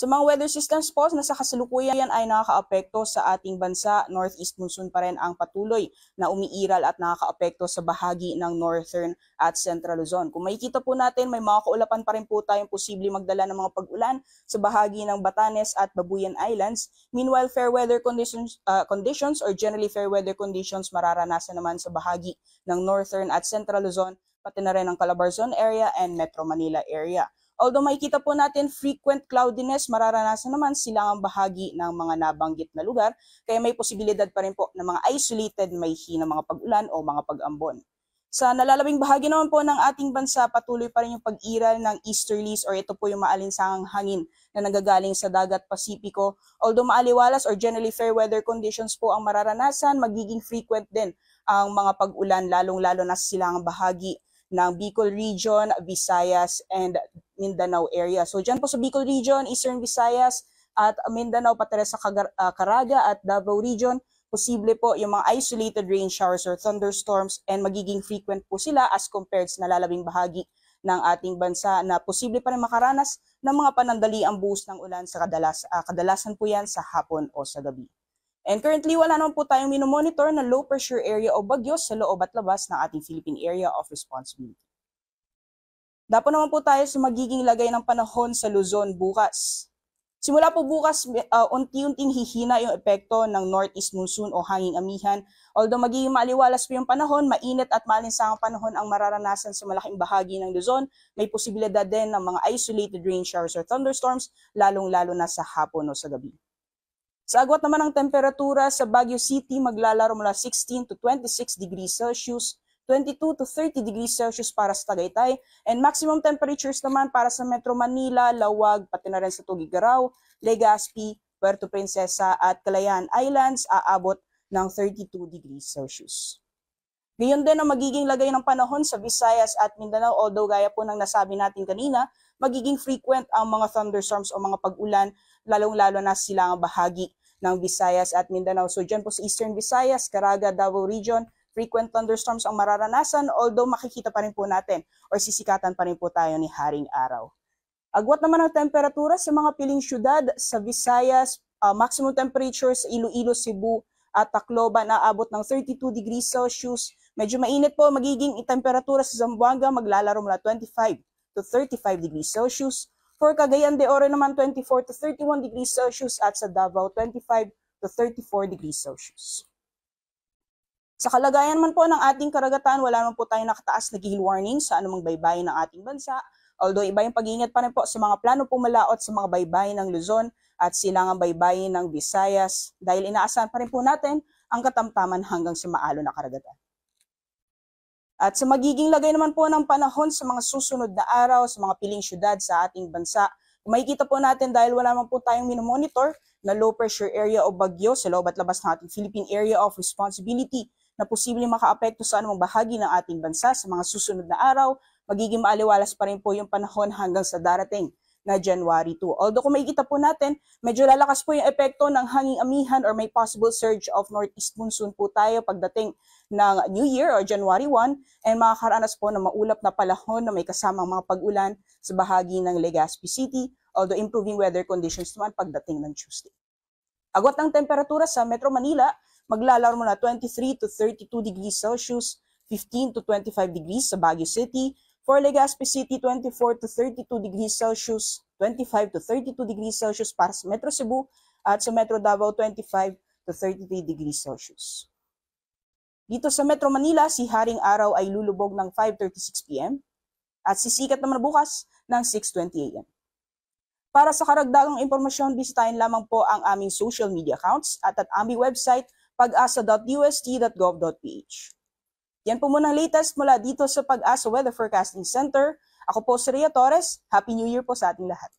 Sa mga weather systems po na sa kasalukuyan ay nakakaapekto sa ating bansa, northeast monsoon pa rin ang patuloy na umiiral at nakakaapekto sa bahagi ng northern at central Luzon. Kung makikita po natin, may mga kaulapan pa rin po tayong posible magdala ng mga pag-ulan sa bahagi ng Batanes at Babuyan Islands. Meanwhile, fair weather conditions or generally fair weather conditions mararanasan naman sa bahagi ng northern at central Luzon, pati na rin ang Calabarzon area and Metro Manila area. Although makikita po natin frequent cloudiness, mararanasan naman silangang bahagi ng mga nabanggit na lugar, kaya may posibilidad pa rin po ng mga isolated may hinang mga pag-ulan o mga pag-ambon. Sa nalalabing bahagi naman po ng ating bansa, patuloy pa rin yung pag-iral ng easterlies or ito po yung maalinsangang hangin na nanggagaling sa dagat Pasipiko. Although maaliwalas or generally fair weather conditions po ang mararanasan, magiging frequent din ang mga pag-ulan lalong-lalo na sa silangang bahagi ng Bicol Region, Visayas, and Mindanao area. So dyan po sa Bicol Region, Eastern Visayas, at Mindanao, pati sa Caraga at Davao Region, posible po yung mga isolated rain showers or thunderstorms and magiging frequent po sila as compared sa nalalabing bahagi ng ating bansa na posible pa rin makaranas ng mga panandaliang buhos ng ulan sa kadalasan po yan sa hapon o sa gabi. And currently, wala naman po tayong minomonitor na low pressure area o bagyo sa loob at labas ng ating Philippine Area of Responsibility. Dapo naman po tayo sa magiging lagay ng panahon sa Luzon bukas. Simula po bukas, unti-unting hihina yung epekto ng northeast monsoon o hanging amihan. Although magiging maaliwalas po yung panahon, mainit at malinsangang panahon ang mararanasan sa malaking bahagi ng Luzon. May posibilidad din ng mga isolated rain showers or thunderstorms, lalong-lalo na sa hapon o sa gabi. Sa agwat naman ng temperatura sa Baguio City, maglalaro mula 16 to 26 degrees Celsius, 22 to 30 degrees Celsius para sa Tagaytay, and maximum temperatures naman para sa Metro Manila, Lawag, pati na rin sa Tugigaraw, Legazpi, Puerto Princesa at Calayan Islands aabot ng 32 degrees Celsius. Gayon din ang magiging lagay ng panahon sa Visayas at Mindanao, although gaya po ng nasabi natin kanina, magiging frequent ang mga thunderstorms o mga pag-ulan, lalong-lalo na silangang bahagi ng Visayas at Mindanao. So dyan po sa Eastern Visayas, Caraga, Davao Region, frequent thunderstorms ang mararanasan, although makikita pa rin po natin or sisikatan pa rin po tayo ni Haring Araw. Agwat naman ang temperatura sa mga piling syudad sa Visayas, maximum temperature sa Iloilo, Cebu at Tacloban aabot ng 32 degrees Celsius. Medyo mainit po magiging temperatura sa Zamboanga, maglalaro mula 25 to 35 degrees Celsius. For Cagayan de Oro naman 24 to 31 degrees Celsius at sa Davao 25 to 34 degrees Celsius. Sa kalagayan man po ng ating karagatan, wala naman po tayong nakataas na gale warning sa anumang baybayin ng ating bansa. Although iba yung pag-iingat pa rin po sa mga plano pumalaot sa mga baybayin ng Luzon at silangang baybayin ng Visayas dahil inaasahan pa rin po natin ang katamtaman hanggang sa maalon na karagatan. At sa magiging lagay naman po ng panahon sa mga susunod na araw sa mga piling syudad sa ating bansa, makikita po natin dahil wala naman po tayong minomonitor na low pressure area o bagyo sa loob at labas ng ating Philippine Area of Responsibility na posibleng makaapekto sa anumang bahagi ng ating bansa sa mga susunod na araw, magiging maaliwalas pa rin po yung panahon hanggang sa darating na January 2. Although kung makikita po natin, medyo lalakas po yung epekto ng hanging amihan or may possible surge of northeast monsoon po tayo pagdating ng New Year or January 1 and makakaranas po ng maulap na panahon na may kasamang mga pag-ulan sa bahagi ng Legazpi City, although improving weather conditions naman pagdating ng Tuesday. Agwat ng temperatura sa Metro Manila, maglalaro mula 23 to 32 degrees Celsius, 15 to 25 degrees sa Baguio City. For Legazpi City, 24 to 32 degrees Celsius, 25 to 32 degrees Celsius para sa Metro Cebu at sa Metro Davao, 25 to 33 degrees Celsius. Dito sa Metro Manila, si Haring Araw ay lulubog ng 5:36 p.m. at sisikat naman bukas ng 6:20 a.m. Para sa karagdagang impormasyon, bisitahin lamang po ang aming social media accounts at aming website pag-asa.ust.gov.ph. Yan po muna ang latest mula dito sa Pag-asa Weather Forecasting Center. Ako po si Rhea Torres. Happy New Year po sa ating lahat.